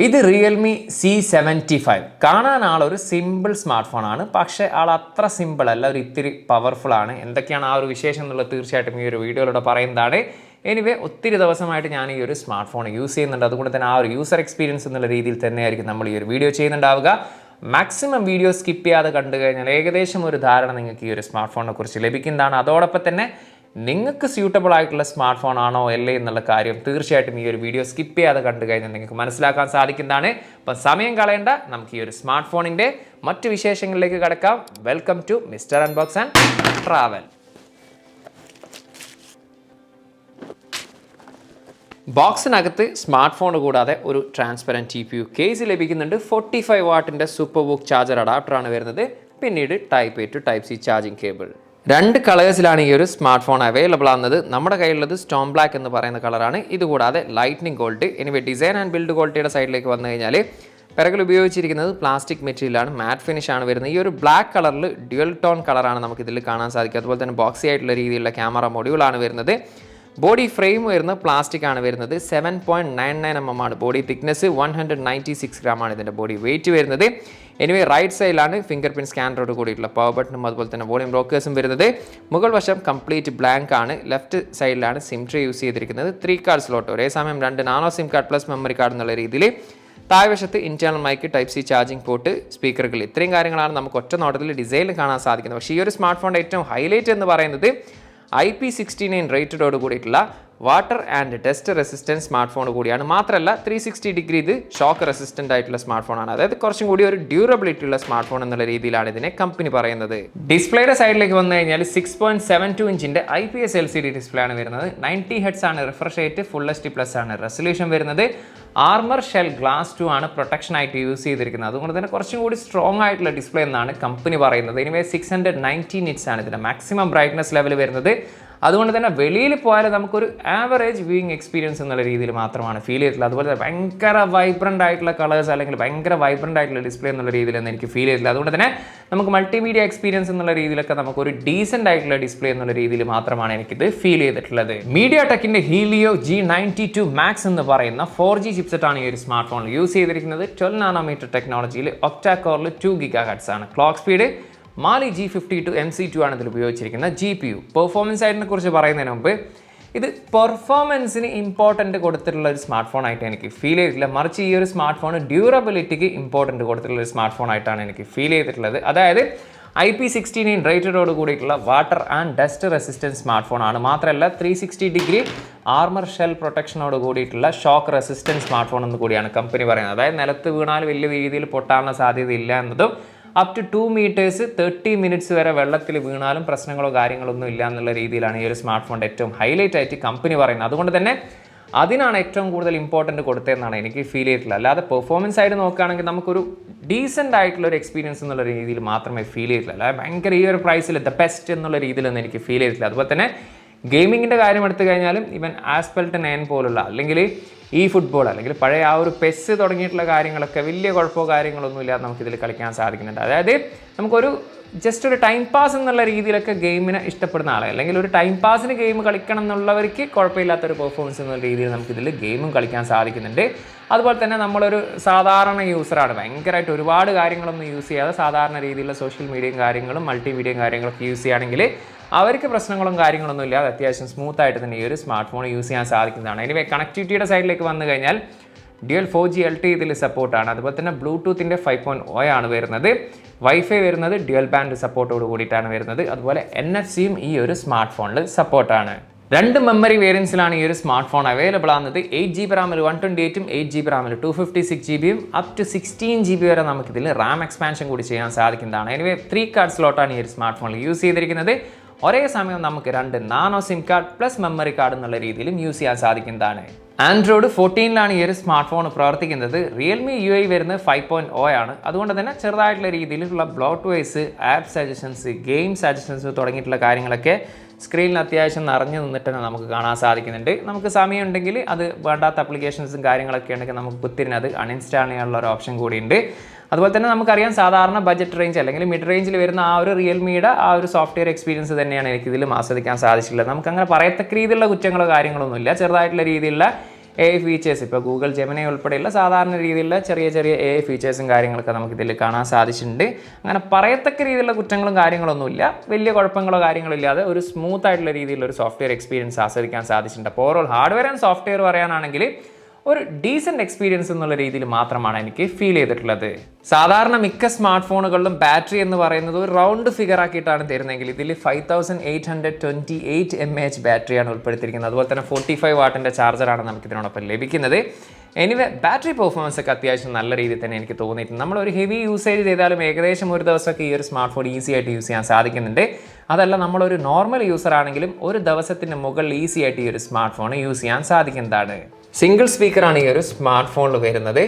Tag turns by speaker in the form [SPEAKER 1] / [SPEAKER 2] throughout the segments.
[SPEAKER 1] ഇത് Realme C75 കാണാൻ ആളൊരു സിമ്പിൾ സ്മാർട്ട് ഫോണാണ്. പക്ഷേ ആൾ അത്ര സിമ്പിൾ അല്ല, ഒരു ഇത്തിരി പവർഫുൾ ആണ്. എന്തൊക്കെയാണ് ആ ഒരു വിശേഷം എന്നുള്ളത് തീർച്ചയായിട്ടും ഈ ഒരു വീഡിയോയിലൂടെ പറയുന്നതാണ്. എനിവേ ഒത്തിരി ദിവസമായിട്ട് ഞാൻ ഈ ഒരു സ്മാർട്ട് ഫോൺ യൂസ് ചെയ്യുന്നുണ്ട്. അതുകൊണ്ട് തന്നെ ആ ഒരു യൂസർ എക്സ്പീരിയൻസ് എന്നുള്ള രീതിയിൽ തന്നെയായിരിക്കും നമ്മൾ ഈ ഒരു വീഡിയോ ചെയ്യുന്നുണ്ടാവുക. മാക്സിമം വീഡിയോ സ്കിപ്പ് ചെയ്യാതെ കണ്ടു കഴിഞ്ഞാൽ ഏകദേശം ഒരു ധാരണ നിങ്ങൾക്ക് ഈ ഒരു സ്മാർട്ട് ഫോണിനെ കുറിച്ച് ലഭിക്കുന്നതാണ്. അതോടൊപ്പം തന്നെ നിങ്ങൾക്ക് സ്യൂട്ടബിൾ ആയിട്ടുള്ള സ്മാർട്ട് ഫോൺ ആണോ അല്ലേ എന്നുള്ള കാര്യം തീർച്ചയായിട്ടും ഈ ഒരു വീഡിയോ സ്കിപ്പ് ചെയ്യാതെ കണ്ടു കഴിഞ്ഞാൽ നിങ്ങൾക്ക് മനസ്സിലാക്കാൻ സാധിക്കുന്നതാണ്. അപ്പം സമയം കളയേണ്ട, നമുക്ക് ഈ ഒരു സ്മാർട്ട് ഫോണിൻ്റെ മറ്റു വിശേഷങ്ങളിലേക്ക് കടക്കാം. Welcome to mister unbox and travel. ബോക്സിനകത്ത് സ്മാർട്ട് ഫോൺ കൂടാതെ ഒരു ട്രാൻസ്പെറൻറ്റ് TPU കേസ് ലഭിക്കുന്നുണ്ട്. 45 വാട്ടിൻ്റെ സൂപ്പർ ബുക്ക് ചാർജർ അഡാപ്റ്ററാണ് വരുന്നത്. പിന്നീട് Type A to Type C charging cable. 2 കളേഴ്സിലാണ് ഈ ഒരു സ്മാർട്ട് ഫോൺ അവൈലബിൾ ആകുന്നത്. നമ്മുടെ കയ്യിലുള്ളത് സ്റ്റോൺ ബ്ലാക്ക് എന്ന് പറയുന്ന കളറാണ്. ഇതുകൂടാതെ lightning gold. Anyway design and build ക്വാളിറ്റിയുടെ സൈഡിലേക്ക് വന്നു കഴിഞ്ഞാൽ പിറകിൽ ഉപയോഗിച്ചിരിക്കുന്നത് പ്ലാസ്റ്റിക് മെറ്റീരിയലാണ്, മാറ്റ് ഫിനിഷ് ആണ് വരുന്നത്. ഈ ഒരു ബ്ലാക്ക് കളറിൽ ഡ്യുവൽ ടോൺ കളറാണ് നമുക്കിതിൽ കാണാൻ സാധിക്കുക. അതുപോലെ തന്നെ ബോക്സി ആയിട്ടുള്ള രീതിയിലുള്ള ക്യാമറ മൊഡ്യൂളാണ് വരുന്നത്. ബോഡി ഫ്രെയിം വരുന്നത് പ്ലാസ്റ്റിക് ആണ് വരുന്നത്. 7.99 mm ആണ് ബോഡി തിക്നെസ്. 196 ഗ്രാമാണ് ഇതിൻ്റെ ബോഡി വെയിറ്റ് വരുന്നത്. എനിവേ റൈറ്റ് സൈഡിലാണ് ഫിംഗർ പ്രിൻറ്റ് സ്കാനറോട് കൂടിയിട്ടുള്ള പവർ ബട്ടണും അതുപോലെ തന്നെ വോളിയം ബ്ലോക്കേഴ്സും വരുന്നത്. മുകൾ വശം കംപ്ലീറ്റ് ബ്ലാങ്ക് ആണ്. ലെഫ്റ്റ് സൈഡിലാണ് സിം ട്രേ യൂസ് ചെയ്തിരിക്കുന്നത്. 3 കാർഡ് സ്ലോട്ട്, ഒരേ സമയം 2 nano SIM card plus memory card എന്നുള്ള രീതിയിൽ. താഴ്വശത്ത് internal mic, Type C charging port, സ്പീക്കറുകൾ, ഇത്രയും കാര്യങ്ങളാണ് നമുക്ക് ഒറ്റ നോട്ടത്തിൽ ഡിസൈനിൽ കാണാൻ സാധിക്കുന്നത്. പക്ഷേ ഈ ഒരു സ്മാർട്ട് ഫോണിൻ്റെ ഏറ്റവും ഹൈലൈറ്റ് എന്ന് പറയുന്നത് IP69 റേറ്റഡോട് കൂടിയിട്ടുള്ള water and dust resistance smart phone കൂടിയാണ്. മാത്രമല്ല 360 ഡിഗ്രി ഇത് ഷോക്ക് റെസിസ്റ്റൻ്റ് ആയിട്ടുള്ള സ്മാർട്ട് ഫോണാണ്. അതായത് കുറച്ചും കൂടി ഒരു ഡ്യൂറബിലിറ്റി ഉള്ള സ്മാർട്ട് ഫോൺ എന്നുള്ള രീതിയിലാണ് ഇതിനെ കമ്പനി പറയുന്നത്. ഡിസ്പ്ലേയുടെ സൈഡിലേക്ക് വന്നു കഴിഞ്ഞാൽ 6.72 ഇഞ്ചിൻ്റെ IPS LCD ഡിസ്പ്ലേ ആണ് വരുന്നത്. 90 Hz ആണ് റിഫ്രഷ് റേറ്റ്, ഫുൾ HD+ ആണ് റെസൊല്യൂഷൻ വരുന്നത്. ആർമർ ഷെൽ ഗ്ലാസ് 2 ആണ് പ്രൊട്ടക്ഷൻ ആയിട്ട് യൂസ് ചെയ്തിരിക്കുന്നത്. അതുകൊണ്ട് തന്നെ കുറച്ചും കൂടി സ്ട്രോങ് ആയിട്ടുള്ള ഡിസ്പ്ലേ എന്നാണ് കമ്പനി പറയുന്നത്. എനിവേ 690 nits ആണ് ഇതിൻ്റെ മാക്സിമം ബ്രൈറ്റ്നസ് ലെവൽ വരുന്നത്. അതുകൊണ്ട് തന്നെ വെളിയിൽ പോയാലും നമുക്കൊരു ആവറേജ് വ്യൂയിങ് എക്സ്പീരിയൻസ് എന്നുള്ള രീതിയിൽ മാത്രമാണ് ഫീൽ ചെയ്തിട്ടുള്ളത്. അതുപോലെ തന്നെ ഭയങ്കര വൈബ്രൻ്റ് ആയിട്ടുള്ള കളേഴ്സ് അല്ലെങ്കിൽ ഭയങ്കര വൈബ്രൻ്റ് ആയിട്ടുള്ള ഡിസ്പ്ലേ എന്നുള്ള രീതിയിലൊന്നും എനിക്ക് ഫീൽ ചെയ്തിട്ടില്ല. അതുകൊണ്ട് തന്നെ നമുക്ക് മൾട്ടിമീഡിയ എക്സ്പീരിയൻസ് എന്നുള്ള രീതിയിലൊക്കെ നമുക്കൊരു ഡീസൻ്റ് ആയിട്ടുള്ള ഡിസ്പ്ലേ എന്നുള്ള രീതിയിൽ മാത്രമാണ് എനിക്കിത് ഫീൽ ചെയ്തിട്ടുള്ളത്. മീഡിയ ടെക്കിൻ്റെ ഹീലിയോ G92 Max എന്ന് പറയുന്ന 4G ചിപ്സെറ്റാണ് ഈ ഒരു സ്മാർട്ട് ഫോണിൽ യൂസ് ചെയ്തിരിക്കുന്നത്. 12 നാനോമീറ്റർ ടെക്നോളജിയിൽ ഒക്ടാ കോറിൽ 2 GHz ആണ് clock speed. Mali G52 MC2 ആണ് ഇതിൽ ഉപയോഗിച്ചിരിക്കുന്ന GPU. പെർഫോമൻസ് സൈഡിനെ കുറിച്ച് പറയുന്നതിന് മുമ്പ് ഇത് പെർഫോമൻസിന് ഇമ്പോർട്ടൻറ്റ് കൊടുത്തിട്ടുള്ള ഒരു സ്മാർട്ട് ഫോൺ ആയിട്ട് എനിക്ക് ഫീൽ ചെയ്തിട്ടില്ല. മറിച്ച് ഈ ഒരു സ്മാർട്ട് ഫോൺ ഡ്യൂറബിലിറ്റിക്ക് ഇമ്പോർട്ടൻറ്റ് കൊടുത്തിട്ടുള്ള ഒരു സ്മാർട്ട് ഫോൺ ആയിട്ടാണ് എനിക്ക് ഫീൽ ചെയ്തിട്ടുള്ളത്. അതായത് IP69 റേറ്റഡോട് കൂടിയിട്ടുള്ള water and dust resistance smart phone ആണ്. മാത്രമല്ല 360 ഡിഗ്രി ആർമർ ഷെൽ പ്രൊട്ടക്ഷനോട് കൂടിയിട്ടുള്ള ഷോക്ക് റെസിസ്റ്റൻസ് സ്മാർട്ട് ഫോൺ എന്ന് കൂടിയാണ് കമ്പനി പറയുന്നത്. അതായത് നിലത്ത് വീണാൽ വലിയ രീതിയിൽ പൊട്ടാനുള്ള സാധ്യതയില്ല എന്നതും അപ് ടു 2 meters 30 minutes വരെ വെള്ളത്തിൽ വീണാലും പ്രശ്നങ്ങളോ കാര്യങ്ങളൊന്നും ഇല്ല എന്നുള്ള രീതിയിലാണ് ഈ ഒരു സ്മാർട്ട് ഫോണിൻ്റെ ഏറ്റവും ഹൈലൈറ്റ് ആയിട്ട് കമ്പനി പറയുന്നത്. അതുകൊണ്ട് തന്നെ അതിനാണ് ഏറ്റവും കൂടുതൽ ഇമ്പോർട്ടൻറ്റ് കൊടുത്തതെന്നാണ് എനിക്ക് ഫീൽ ചെയ്തിട്ടുള്ളത്. അല്ലാതെ പെർഫോമൻസ് ആയിട്ട് നോക്കുകയാണെങ്കിൽ നമുക്കൊരു ഡീസൻ്റ് ആയിട്ടുള്ള ഒരു എക്സ്പീരിയൻസ് എന്നുള്ള രീതിയിൽ മാത്രമേ ഫീൽ ചെയ്തിട്ടില്ല. അല്ലാതെ ഭയങ്കര ഈ ഒരു പ്രൈസിൽ ദ ബെസ്റ്റ് എന്നുള്ള രീതിയിലൊന്നും എനിക്ക് ഫീൽ ചെയ്തിട്ടില്ല. അതുപോലെ തന്നെ ഗെയിമിങ്ങിൻ്റെ കാര്യം എടുത്തു കഴിഞ്ഞാലും ഇവൻ ആസ്പെൽട്ട് 9 പോലുള്ള അല്ലെങ്കിൽ ഈ ഫുട്ബോൾ അല്ലെങ്കിൽ പഴയ ആ ഒരു പെസ് തുടങ്ങിയിട്ടുള്ള കാര്യങ്ങളൊക്കെ വലിയ കുഴപ്പമോ കാര്യങ്ങളൊന്നും ഇല്ലാതെ നമുക്കിതിൽ കളിക്കാൻ സാധിക്കുന്നുണ്ട്. അതായത് നമുക്കൊരു ജസ്റ്റ് ഒരു ടൈം പാസ് എന്നുള്ള രീതിയിലൊക്കെ ഗെയിമിനെ ഇഷ്ടപ്പെടുന്ന ആളെ അല്ലെങ്കിൽ ഒരു ടൈം പാസിന് ഗെയിം കളിക്കണം എന്നുള്ളവർക്ക് കുഴപ്പമില്ലാത്തൊരു പെർഫോമൻസ് എന്നുള്ള രീതിയിൽ നമുക്കിതിൽ ഗെയിമും കളിക്കാൻ സാധിക്കുന്നുണ്ട്. അതുപോലെ തന്നെ നമ്മളൊരു സാധാരണ യൂസറാണ്, ഭയങ്കരമായിട്ട് ഒരുപാട് കാര്യങ്ങളൊന്നും യൂസ് ചെയ്യാതെ സാധാരണ രീതിയിലുള്ള സോഷ്യൽ മീഡിയയും കാര്യങ്ങളും മൾട്ടിമീഡിയയും കാര്യങ്ങളൊക്കെ യൂസ് ചെയ്യുകയാണെങ്കിൽ അവർക്ക് പ്രശ്നങ്ങളും കാര്യങ്ങളൊന്നും ഇല്ലാതെ അത്യാവശ്യം സ്മൂത്ത് ആയിട്ട് തന്നെ ഈ ഒരു സ്മാർട്ട് ഫോൺ യൂസ് ചെയ്യാൻ സാധിക്കുന്നതാണ്. എനിവേ കണക്ടിവിറ്റിയുടെ സൈഡിലേക്ക് വന്നു കഴിഞ്ഞാൽ ഡ്യുവൽ 4G LTE ഇതിൽ സപ്പോർട്ടാണ്. അതുപോലെ തന്നെ ബ്ലൂടൂത്തിൻ്റെ 5.0 ആണ് വരുന്നത്. വൈഫൈ വരുന്നത് ഡ്യുവൽ ബാൻഡ് സപ്പോർട്ടോട് കൂടിയിട്ടാണ് വരുന്നത്. അതുപോലെ NFC-യും ഈ ഒരു സ്മാർട്ട് ഫോണിൽ സപ്പോർട്ടാണ്. 2 മെമ്മറി വേരിയൻസിലാണ് ഈ ഒരു സ്മാർട്ട് ഫോൺ അവൈലബിൾ ആകുന്നത്. 8GB റാമിൽ 128ഉം 8GB റാമിൽ 256GBയും up to 16GB വരെ നമുക്കിതിൽ റാം എക്സ്പാൻഷൻ കൂടി ചെയ്യാൻ സാധിക്കുന്നതാണ്. എനിവേ 3 കാർഡ് സ്ലോട്ടാണ് ഈ ഒരു സ്മാർട്ട് ഫോണിൽ യൂസ് ചെയ്തിരിക്കുന്നത്. ഒരേ സമയം നമുക്ക് 2 nano SIM card plus memory card എന്നുള്ള രീതിയിലും യൂസ് ചെയ്യാൻ സാധിക്കുന്നതാണ്. ആൻഡ്രോയിഡ് 14ലാണ് ഈ ഒരു സ്മാർട്ട് ഫോൺ പ്രവർത്തിക്കുന്നത്. റിയൽമി UI വരുന്നത് 5.0 ആണ്. അതുകൊണ്ട് തന്നെ ചെറുതായിട്ടുള്ള രീതിയിലുള്ള bloatware app suggestions, game suggestions തുടങ്ങിയിട്ടുള്ള കാര്യങ്ങളൊക്കെ സ്ക്രീനിൽ അത്യാവശ്യം നിറഞ്ഞു നിന്നിട്ട് തന്നെ നമുക്ക് കാണാൻ സാധിക്കുന്നുണ്ട്. നമുക്ക് സമയമുണ്ടെങ്കിൽ അത് വേണ്ടാത്ത ആപ്ലിക്കേഷൻസും കാര്യങ്ങളൊക്കെ ഉണ്ടെങ്കിൽ നമുക്ക് കുത്തിരിന് അത് അൺഇൻസ്റ്റാൾ ചെയ്യാനുള്ള ഒരു ഓപ്ഷൻ കൂടിയുണ്ട്. അതുപോലെ തന്നെ നമുക്കറിയാം സാധാരണ ബജറ്റ് റേഞ്ച് അല്ലെങ്കിൽ മിഡ് റേഞ്ചിൽ വരുന്ന ആ ഒരു റിയൽമിയുടെ ആ ഒരു സോഫ്റ്റ്വെയർ എക്സ്പീരിയൻസ് തന്നെയാണ് എനിക്കിതിൽ ആസ്വദിക്കാൻ സാധിച്ചിട്ടുള്ളത്. നമുക്കങ്ങനെ പറയത്തക്ക രീതിയിലുള്ള കുറ്റങ്ങളോ കാര്യങ്ങളൊന്നുമില്ല. ചെറുതായിട്ടുള്ള രീതിയിലുള്ള AI ഫീച്ചേഴ്സ് ഇപ്പോൾ ഗൂഗിൾ ജെമിനി ഉൾപ്പെടെയുള്ള സാധാരണ രീതിയിലുള്ള ചെറിയ ചെറിയ AI ഫീച്ചേഴ്സും കാര്യങ്ങളൊക്കെ നമുക്കിതിൽ കാണാൻ സാധിച്ചിട്ടുണ്ട്. അങ്ങനെ പറയത്തക്ക രീതിയിലുള്ള കുറ്റങ്ങളും കാര്യങ്ങളൊന്നുമില്ല, വലിയ കുഴപ്പങ്ങളോ കാര്യങ്ങളോ ഇല്ലാതെ ഒരു സ്മൂത്ത് ആയിട്ടുള്ള രീതിയിലുള്ള ഒരു സോഫ്റ്റ്വെയർ എക്സ്പീരിയൻസ് ആസ്വദിക്കാൻ സാധിച്ചിട്ടുണ്ട്. അപ്പോൾ ഓവറോൾ ഹാർഡ്വെയർ ആൻഡ് സോഫ്റ്റ്വെയർ പറയാനാണെങ്കിൽ ഒരു ഡീസൻറ്റ് എക്സ്പീരിയൻസ് എന്നുള്ള രീതിയിൽ മാത്രമാണ് എനിക്ക് ഫീൽ ചെയ്തിട്ടുള്ളത്. സാധാരണ മിക്ക സ്മാർട്ട് ഫോണുകളിലും ബാറ്ററി എന്ന് പറയുന്നത് ഒരു റൗണ്ട് ഫിഗർ ആക്കിയിട്ടാണ് തരുന്നതെങ്കിൽ ഇതിൽ 5828 mAh ബാറ്ററിയാണ് ഉൾപ്പെടുത്തിയിരിക്കുന്നത്. അതുപോലെ തന്നെ 45 വാട്ടിൻ്റെ ചാർജറാണ് നമുക്ക് ഇതിനോടൊപ്പം ലഭിക്കുന്നത്. എനിവേ ബാറ്ററി പെർഫോമൻസ് ഒക്കെ അത്യാവശ്യം നല്ല രീതിയിൽ തന്നെ എനിക്ക് തോന്നിയിട്ടുണ്ട്. നമ്മളൊരു ഹെവി യൂസേജ് ചെയ്താലും ഏകദേശം ഒരു ദിവസമൊക്കെ ഈ ഒരു സ്മാർട്ട് ഫോൺ ഈസി ആയിട്ട് യൂസ് ചെയ്യാൻ സാധിക്കുന്നുണ്ട്. അതല്ല നമ്മളൊരു നോർമൽ യൂസർ ആണെങ്കിലും ഒരു ദിവസത്തിന് മുകളിൽ ഈസി ആയിട്ട് ഈ ഒരു സ്മാർട്ട് ഫോൺ യൂസ് ചെയ്യാൻ സാധിക്കുന്നതാണ്. സിംഗിൾ സ്പീക്കറാണ് ഈ ഒരു സ്മാർട്ട് ഫോണിൽ വരുന്നത്.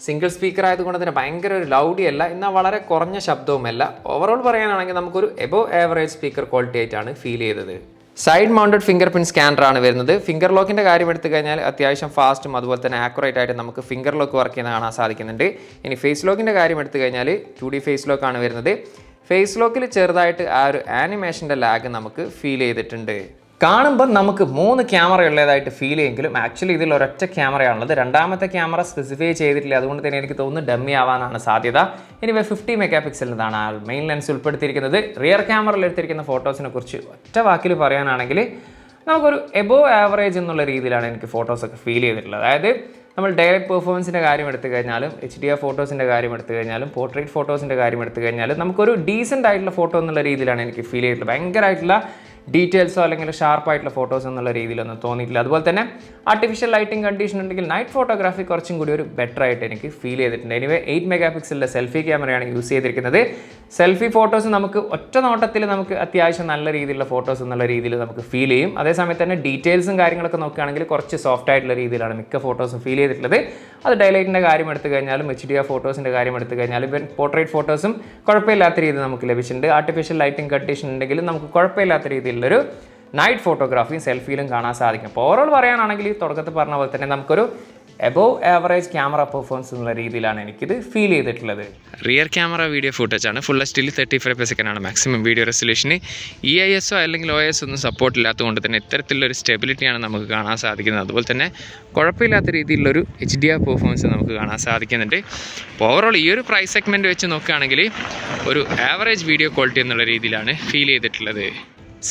[SPEAKER 1] സിംഗിൾ സ്പീക്കർ ആയതുകൊണ്ട് തന്നെ ഭയങ്കര ഒരു ലൗഡി അല്ല, എന്നാൽ വളരെ കുറഞ്ഞ ശബ്ദവുമല്ല. ഓവറോൾ പറയാനാണെങ്കിൽ നമുക്കൊരു എബോവ് ആവറേജ് സ്പീക്കർ ക്വാളിറ്റി ആയിട്ടാണ് ഫീൽ ചെയ്തത്. സൈഡ് മൗണ്ടഡ് ഫിംഗർ പ്രിന്റ് സ്കാനറാണ് വരുന്നത്. ഫിംഗർ ലോക്കിൻ്റെ കാര്യം എടുത്തു കഴിഞ്ഞാൽ അത്യാവശ്യം ഫാസ്റ്റും അതുപോലെ തന്നെ ആക്യുറേറ്റ് ആയിട്ട് നമുക്ക് ഫിംഗർ ലോക്ക് വർക്ക് ചെയ്യുന്ന കാണാൻ സാധിക്കുന്നുണ്ട്. ഇനി ഫേസ് ലോക്കിൻ്റെ കാര്യം എടുത്തു കഴിഞ്ഞാൽ 2D ഫേസ് ലോക്കാണ് വരുന്നത്. ഫേസ് ലോക്കിൽ ചെറുതായിട്ട് ആ ഒരു ആനിമേഷൻ്റെ ലാഗ് നമുക്ക് ഫീൽ ചെയ്തിട്ടുണ്ട്. കാണുമ്പോൾ നമുക്ക് 3 ക്യാമറ ഉള്ളതായിട്ട് ഫീൽ ചെയ്യുമെങ്കിലും ആക്ച്വലി ഇതിൽ ഒരൊറ്റ ക്യാമറയാണുള്ളത്. രണ്ടാമത്തെ ക്യാമറ സ്പെസിഫൈ ചെയ്തിട്ടില്ല, അതുകൊണ്ട് തന്നെ എനിക്ക് തോന്നുന്നു ഡമ്മി ആവാനാണ് സാധ്യത. ഇനി 50 മെഗാപിക്സലിൻ്റെതാണ് ആ മെയിൻ ലെൻസ് ഉൾപ്പെടുത്തിയിരിക്കുന്നത്. റിയർ ക്യാമറയിൽ എടുത്തിരിക്കുന്ന ഫോട്ടോസിനെ കുറിച്ച് ഒറ്റ വാക്കിൽ പറയാനാണെങ്കിൽ നമുക്കൊരു എബോവ് ആവറേജ് എന്നുള്ള രീതിയിലാണ് എനിക്ക് ഫോട്ടോസൊക്കെ ഫീൽ ചെയ്തിട്ടുള്ളത്. അതായത് നമ്മൾ ഡയറക്റ്റ് പെർഫോമൻസിൻ്റെ കാര്യം എടുത്തു കഴിഞ്ഞാലും HDR ഫോട്ടോസിൻ്റെ കാര്യം എടുത്തു കഴിഞ്ഞാലും പോർട്രേറ്റ് ഫോട്ടോസിൻ്റെ കാര്യം എടുത്തു കഴിഞ്ഞാലും നമുക്കൊരു ഡീസൻ്റ് ആയിട്ടുള്ള ഫോട്ടോ എന്നുള്ള രീതിയിലാണ് എനിക്ക് ഫീൽ ചെയ്തിട്ടുള്ളത്. ഭയങ്കരമായിട്ടുള്ള ഡീറ്റെയിൽസോ അല്ലെങ്കിൽ ഷാർപ്പായിട്ടുള്ള ഫോട്ടോസ് എന്നുള്ള രീതിയിലൊന്നും തോന്നിയിട്ടില്ല. അതുപോലെ തന്നെ ആർട്ടിഫിഷ്യൽ ലൈറ്റിംഗ് കണ്ടീഷൻ ഉണ്ടെങ്കിൽ നൈറ്റ് ഫോട്ടോഗ്രാഫി കുറച്ചും കൂടി ഒരു ബെറ്റർ ആയിട്ട് എനിക്ക് ഫീൽ ചെയ്തിട്ടുണ്ട്. എനിവേ 8 മെഗാപിക്സലിൻ്റെ സെൽഫി ക്യാമറയാണ് യൂസ് ചെയ്തിരിക്കുന്നത്. സെൽഫി ഫോട്ടോസ് നമുക്ക് ഒറ്റ നോട്ടത്തിൽ നമുക്ക് അത്യാവശ്യം നല്ല രീതിയിലുള്ള ഫോട്ടോസ് എന്നുള്ള രീതിയിൽ നമുക്ക് ഫീൽ ചെയ്യും. അതേസമയത്ത് തന്നെ ഡീറ്റെയിൽസും കാര്യങ്ങളൊക്കെ നോക്കുകയാണെങ്കിൽ കുറച്ച് സോഫ്റ്റ് ആയിട്ടുള്ള രീതിയിലാണ് മിക്ക ഫോട്ടോസും ഫീൽ ചെയ്തിട്ടുള്ളത്. അത് ഡൈലൈറ്റിൻ്റെ കാര്യം എടുത്തു കഴിഞ്ഞാലും HDR ഫോട്ടോസിൻ്റെ കാര്യം എടുത്തു കഴിഞ്ഞാലും ഇവൻ പോർട്രേറ്റ് ഫോട്ടോസും കുഴപ്പമില്ലാത്ത രീതിയിൽ നമുക്ക് ലഭിച്ചിട്ടുണ്ട്. ആർട്ടിഫിഷ്യൽ ലൈറ്റിംഗ് കണ്ടീഷൻ ഉണ്ടെങ്കിലും നമുക്ക് കുഴപ്പമില്ലാത്ത രീതിയിലുള്ളൊരു നൈറ്റ് ഫോട്ടോഗ്രാഫിയും സെൽഫിയിലും കാണാൻ സാധിക്കും. അപ്പോൾ ഓവറോൾ പറയാനാണെങ്കിൽ തുടക്കത്തിൽ പറഞ്ഞ പോലെ തന്നെ നമുക്കൊരു എബോവ് ആവറേജ് ക്യാമറ പെർഫോമൻസ് എന്നുള്ള രീതിയിലാണ് എനിക്കിത് ഫീൽ ചെയ്തിട്ടുള്ളത്. റിയർ ക്യാമറ വീഡിയോ ഫുട്ടേജാണ്. ഫുൾ എച്ച്ഡിയിൽ 30 FPS ആണ് മാക്സിമം വീഡിയോ റെസൊല്യൂഷന്. EISO അല്ലെങ്കിൽ OIS ഒന്നും സപ്പോർട്ട് ഇല്ലാത്തതുകൊണ്ട് തന്നെ ഇത്തരത്തിലുള്ളൊരു സ്റ്റെബിലിറ്റിയാണ് നമുക്ക് കാണാൻ സാധിക്കുന്നത്. അതുപോലെ തന്നെ കുഴപ്പമില്ലാത്ത രീതിയിലുള്ളൊരു HDR പെർഫോമൻസ് നമുക്ക് കാണാൻ സാധിക്കുന്നുണ്ട്. അപ്പോൾ ഓവറോൾ ഈ ഒരു പ്രൈസ് സെഗ്മെൻറ്റ് വെച്ച് നോക്കുകയാണെങ്കിൽ ഒരു ആവറേജ് വീഡിയോ ക്വാളിറ്റി എന്നുള്ള രീതിയിലാണ് ഫീൽ ചെയ്തിട്ടുള്ളത്.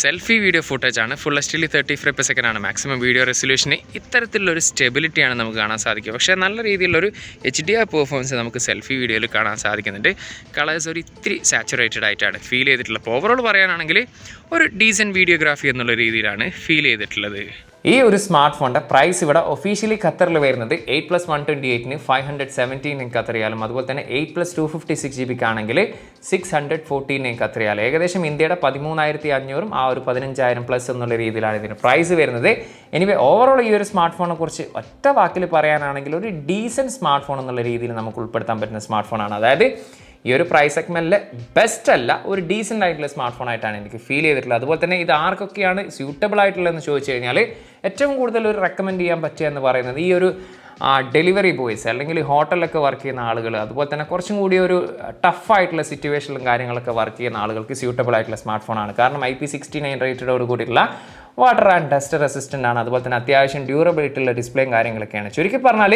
[SPEAKER 1] സെൽഫി വീഡിയോ ഫുട്ടേജാണ്. ഫുൾ എച്ച്ഡിയിൽ 30 FPS ആണ് മാക്സിമം വീഡിയോ റെസൊല്യൂഷന്. ഇത്തരത്തിലുള്ളൊരു സ്റ്റെബിലിറ്റിയാണ് നമുക്ക് കാണാൻ സാധിക്കുക. പക്ഷേ നല്ല രീതിയിലുള്ളൊരു HDR പെർഫോമൻസ് നമുക്ക് സെൽഫി വീഡിയോയിൽ കാണാൻ സാധിക്കുന്നുണ്ട്. കളേഴ്സ് ഒരു ഇത്തിരി സാച്ചുറേറ്റഡ് ആയിട്ടാണ് ഫീൽ ചെയ്തിട്ടുള്ളത്. അപ്പോൾ ഓവറോൾ പറയാനാണെങ്കിൽ ഒരു ഡീസൻറ്റ് വീഡിയോഗ്രാഫി എന്നുള്ള രീതിയിലാണ് ഫീൽ ചെയ്തിട്ടുള്ളത്. ഈ ഒരു സ്മാർട്ട് ഫോണിൻ്റെ പ്രൈസ് ഇവിടെ ഒഫീഷ്യലി ഖത്തറിൽ വരുന്നത് 8+128 517 ഖത്തറിയാലും അതുപോലെ തന്നെ 8+256 GB ആണെങ്കിൽ 614 ഖത്തറിയാൽ, ഏകദേശം ഇന്ത്യയുടെ 13,500 ആ ഒരു 15,000+ എന്നുള്ള രീതിയിലാണ് ഇതിന് പ്രൈസ് വരുന്നത്. എനിവേ ഓവറോൾ ഈ ഒരു സ്മാർട്ട് ഫോണിനെ കുറിച്ച് ഒറ്റ വാക്കിൽ പറയാനാണെങ്കിൽ ഒരു ഡീസൻറ്റ് സ്മാർട്ട് ഫോൺ എന്നുള്ള രീതിയിൽ നമുക്ക് ഉൾപ്പെടുത്താൻ പറ്റുന്ന സ്മാർട്ട് ഫോണാണ്. അതായത് ഈ ഒരു പ്രൈസ് സെഗ്മെൻറ്റിൽ ബെസ്റ്റ് അല്ല, ഒരു ഡീസൻ്റ് ആയിട്ടുള്ള സ്മാർട്ട് ഫോൺ ആയിട്ടാണ് എനിക്ക് ഫീൽ ചെയ്തിട്ടുള്ളത്. അതുപോലെ തന്നെ ഇത് ആർക്കൊക്കെയാണ് സ്യൂട്ടബിൾ ആയിട്ടുള്ളതെന്ന് ചോദിച്ചു കഴിഞ്ഞാൽ ഏറ്റവും കൂടുതൽ ഒരു റെക്കമെൻഡ് ചെയ്യാൻ പറ്റുക എന്ന് പറയുന്നത് ഈ ഒരു ഡെലിവറി ബോയ്സ് അല്ലെങ്കിൽ ഹോട്ടലിലൊക്കെ വർക്ക് ചെയ്യുന്ന ആളുകൾ, അതുപോലെ തന്നെ കുറച്ചും കൂടി ഒരു ടഫായിട്ടുള്ള സിറ്റുവേഷനിലും കാര്യങ്ങളൊക്കെ വർക്ക് ചെയ്യുന്ന ആളുകൾക്ക് സ്യൂട്ടബിൾ ആയിട്ടുള്ള സ്മാർട്ട് ഫോണാണ്. കാരണം IP69 റേറ്റഡോട് കൂടിയിട്ടുള്ള വാട്ടർ ആൻഡ് ഡസ്റ്റ് റെസിസ്റ്റൻ്റ് ആണ്. അതുപോലെ തന്നെ അത്യാവശ്യം ഡ്യൂറബിലിറ്റി ഉള്ള ഡിസ്പ്ലേയും കാര്യങ്ങളൊക്കെയാണ്. ചുരുക്കി പറഞ്ഞാൽ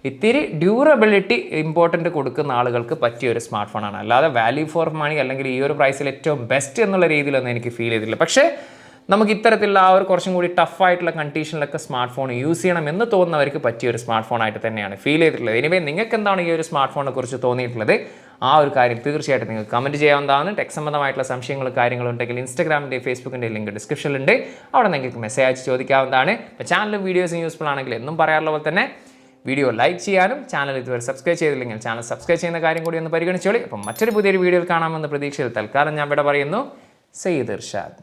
[SPEAKER 1] ഇത്തിരി ഡ്യൂറബിലിറ്റി ഇമ്പോർട്ടൻറ്റ് കൊടുക്കുന്ന ആളുകൾക്ക് പറ്റിയ ഒരു സ്മാർട്ട് ഫോണാണ്. അല്ലാതെ വാല്യൂ ഫോർ മണി അല്ലെങ്കിൽ ഈ ഒരു പ്രൈസിൽ ഏറ്റവും ബെസ്റ്റ് എന്നുള്ള രീതിയിലൊന്നും എനിക്ക് ഫീൽ ചെയ്തിട്ടില്ല. പക്ഷേ നമുക്ക് ഇത്തരത്തിലുള്ള ആ ഒരു കുറച്ചും കൂടി ടഫായിട്ടുള്ള കണ്ടീഷനിലൊക്കെ സ്മാർട്ട് ഫോൺ യൂസ് ചെയ്യണം എന്ന് തോന്നുന്നവർക്ക് പറ്റിയ ഒരു സ്മാർട്ട് ഫോണായിട്ട് തന്നെയാണ് ഫീൽ ചെയ്തിട്ടുള്ളത്. എനിവേ നിങ്ങൾക്ക് എന്താണ് ഈ ഒരു സ്മാർട്ട് ഫോണിനെ കുറിച്ച് തോന്നിയിട്ടുള്ളത്? ആ ഒരു കാര്യം തീർച്ചയായിട്ടും നിങ്ങൾക്ക് കമൻറ്റ് ചെയ്യാവുന്നതാണ്. ടെക് സംബന്ധമായിട്ടുള്ള സംശയങ്ങളും കാര്യങ്ങളും ഉണ്ടെങ്കിൽ ഇൻസ്റ്റാഗ്രാമിൻ്റെയും ഫേസ്ബുക്കിൻ്റെയും ലിങ്ക് ഡിസ്ക്രിപ്ഷനിലുണ്ട്. അവിടെ നിങ്ങൾക്ക് മെസ്സേജ് അയച്ച് ചോദിക്കാവുന്നതാണ്. ഇപ്പോൾ ചാനലും വീഡിയോസും യൂസ്ഫുൾ ആണെങ്കിൽ എന്നും പറയാറുള്ള പോലെ തന്നെ വീഡിയോ ലൈക്ക് ചെയ്യാനും ചാനൽ ഇതുവരെ സബ്സ്ക്രൈബ് ചെയ്തില്ലെങ്കിൽ ചാനൽ സബ്സ്ക്രൈബ് ചെയ്യുന്ന കാര്യം കൂടി ഒന്ന് പരിഗണിച്ചോളി. അപ്പം മറ്റൊരു പുതിയൊരു വീഡിയോയിൽ കാണാമെന്ന പ്രതീക്ഷയിൽ തൽക്കാലം ഞാൻ ഇവിടെ പറയുന്നു. സയ്യിദ് ഇർഷാദ്.